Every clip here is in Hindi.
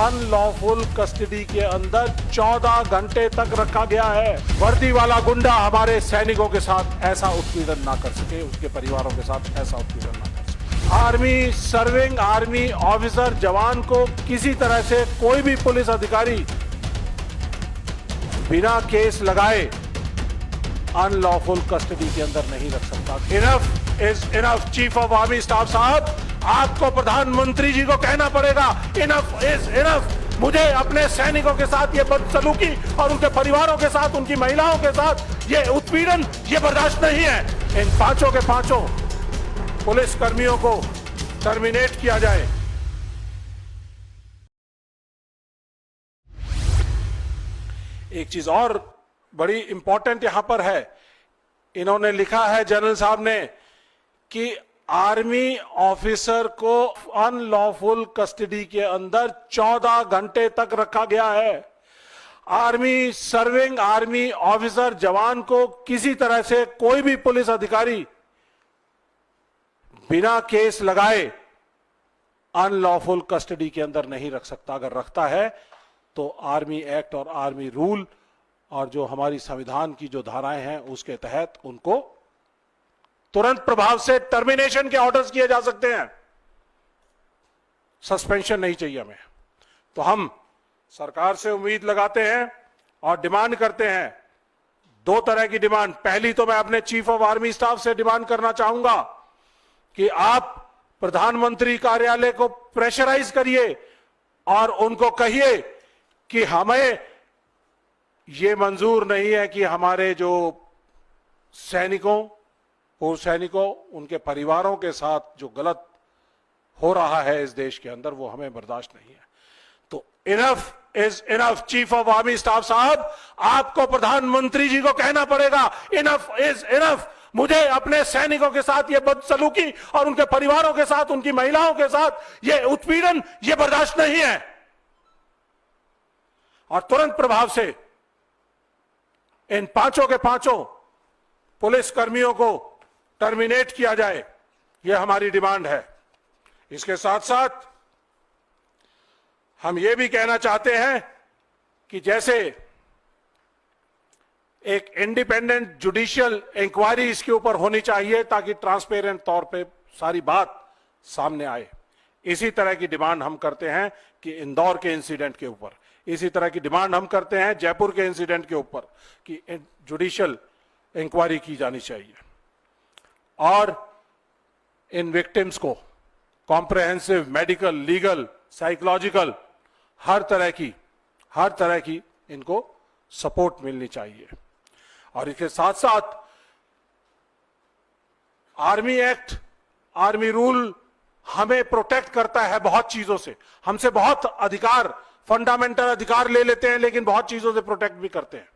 अनलॉफुल कस्टडी के अंदर 14 घंटे तक रखा गया है। वर्दी वाला गुंडा हमारे सैनिकों के साथ ऐसा उत्पीड़न ना कर सके, उसके परिवारों के साथ ऐसा उत्पीड़न ना कर सके। आर्मी सर्विंग आर्मी ऑफिसर जवान को किसी तरह से कोई भी पुलिस अधिकारी बिना केस लगाए अनलॉफुल कस्टडी के अंदर नहीं रख सकता। Enough is enough. Chief of army staff साहब, आपको प्रधानमंत्री जी को कहना पड़ेगा, इनफ इज इनफ। मुझे अपने सैनिकों के साथ ये बदसलूकी और उनके परिवारों के साथ, उनकी महिलाओं के साथ ये उत्पीड़न, ये बर्दाश्त नहीं है। इन पांचों के पांचों पुलिस कर्मियों को टर्मिनेट किया जाए। एक चीज और बड़ी इंपॉर्टेंट यहां पर है, इन्होंने लिखा है जनरल साहब ने कि आर्मी ऑफिसर को अनलॉफुल कस्टडी के अंदर 14 घंटे तक रखा गया है। आर्मी सर्विंग आर्मी ऑफिसर जवान को किसी तरह से कोई भी पुलिस अधिकारी बिना केस लगाए अनलॉफुल कस्टडी के अंदर नहीं रख सकता। अगर रखता है तो आर्मी एक्ट और आर्मी रूल और जो हमारी संविधान की जो धाराएं हैं उसके तहत उनको तुरंत प्रभाव से टर्मिनेशन के ऑर्डर्स किए जा सकते हैं। सस्पेंशन नहीं चाहिए हमें। तो हम सरकार से उम्मीद लगाते हैं और डिमांड करते हैं, दो तरह की डिमांड। पहली तो मैं अपने चीफ ऑफ आर्मी स्टाफ से डिमांड करना चाहूंगा कि आप प्रधानमंत्री कार्यालय को प्रेशराइज करिए और उनको कहिए कि हमें यह मंजूर नहीं है कि हमारे जो सैनिकों, पूर्व सैनिकों, उनके परिवारों के साथ जो गलत हो रहा है इस देश के अंदर, वो हमें बर्दाश्त नहीं है। तो enough is enough. Chief of army staff साहब, आपको प्रधानमंत्री जी को कहना पड़ेगा, इनफ इज इनफ। मुझे अपने सैनिकों के साथ ये बदसलूकी और उनके परिवारों के साथ, उनकी महिलाओं के साथ ये उत्पीड़न, ये बर्दाश्त नहीं है। और तुरंत प्रभाव से इन पांचों के पांचों पुलिस कर्मियों को टर्मिनेट किया जाए, यह हमारी डिमांड है। इसके साथ साथ हम यह भी कहना चाहते हैं कि जैसे एक इंडिपेंडेंट जुडिशियल इंक्वायरी इसके ऊपर होनी चाहिए ताकि ट्रांसपेरेंट तौर पे सारी बात सामने आए, इसी तरह की डिमांड हम करते हैं कि इंदौर के इंसिडेंट के ऊपर, इसी तरह की डिमांड हम करते हैं जयपुर के इंसिडेंट के ऊपर कि जुडिशियल इंक्वायरी की जानी चाहिए और इन विक्टिम्स को कॉम्प्रहेंसिव मेडिकल, लीगल, साइकोलॉजिकल हर तरह की इनको सपोर्ट मिलनी चाहिए। और इसके साथ साथ आर्मी एक्ट, आर्मी रूल हमें प्रोटेक्ट करता है बहुत चीजों से, हमसे बहुत अधिकार, फंडामेंटल अधिकार ले लेते हैं, लेकिन बहुत चीजों से प्रोटेक्ट भी करते हैं।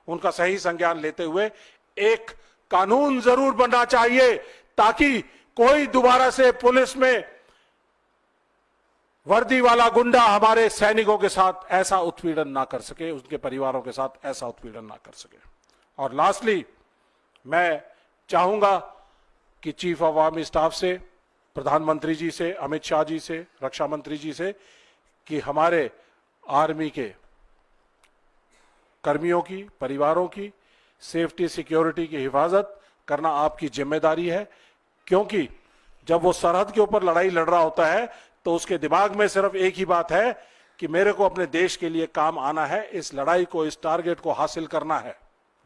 उनका सही संज्ञान लेते हुए एक कानून जरूर बनना चाहिए ताकि कोई दोबारा से पुलिस में वर्दी वाला गुंडा हमारे सैनिकों के साथ ऐसा उत्पीड़न ना कर सके, उनके परिवारों के साथ ऐसा उत्पीड़न ना कर सके। और लास्टली मैं चाहूंगा कि चीफ ऑफ आर्मी स्टाफ से, प्रधानमंत्री जी से, अमित शाह जी से, रक्षा मंत्री जी से कि हमारे आर्मी के कर्मियों की, परिवारों की सेफ्टी, सिक्योरिटी की हिफाजत करना आपकी जिम्मेदारी है। क्योंकि जब वो सरहद के ऊपर लड़ाई लड़ रहा होता है तो उसके दिमाग में सिर्फ एक ही बात है कि मेरे को अपने देश के लिए काम आना है, इस लड़ाई को, इस टारगेट को हासिल करना है,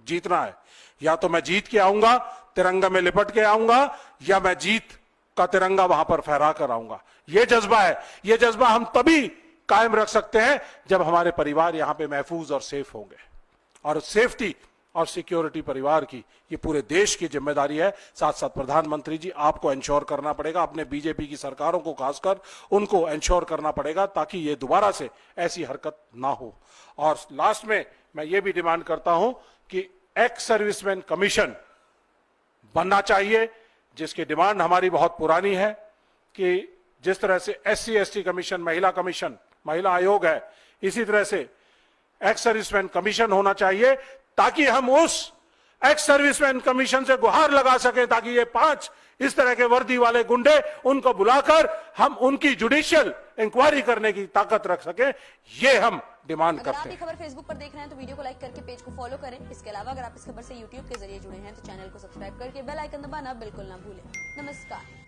जीतना है। या तो मैं जीत के आऊंगा, तिरंगा में लिपट के आऊंगा, या मैं जीत का तिरंगा वहां पर फहरा कर आऊंगा। यह जज्बा है। यह जज्बा हम तभी कायम रख सकते हैं जब हमारे परिवार यहां पे महफूज और सेफ होंगे। और सेफ्टी और सिक्योरिटी परिवार की, ये पूरे देश की जिम्मेदारी है। साथ साथ प्रधानमंत्री जी, आपको इंश्योर करना पड़ेगा, अपने बीजेपी की सरकारों को खासकर उनको इंश्योर करना पड़ेगा ताकि ये दोबारा से ऐसी हरकत ना हो। और लास्ट में मैं ये भी डिमांड करता हूं कि एक्स सर्विसमैन कमीशन बनना चाहिए, जिसकी डिमांड हमारी बहुत पुरानी है कि जिस तरह से SC ST कमीशन, महिला आयोग है, इसी तरह से एक्स सर्विसमैन कमीशन होना चाहिए ताकि हम उस एक्स सर्विसमैन कमीशन से गुहार लगा सके ताकि ये 5 इस तरह के वर्दी वाले गुंडे उनको बुलाकर हम उनकी जुडिशियल इंक्वायरी करने की ताकत रख सके, ये हम डिमांड करते हैं। अगर आप ये खबर फेसबुक पर देख रहे हैं तो वीडियो को लाइक करके पेज को फॉलो करें। इसके अलावा अगर आप इस खबर से यूट्यूब के जरिए जुड़े हैं तो चैनल को सब्सक्राइब करके बेल आइकन दबाना बिल्कुल ना भूलें। नमस्कार।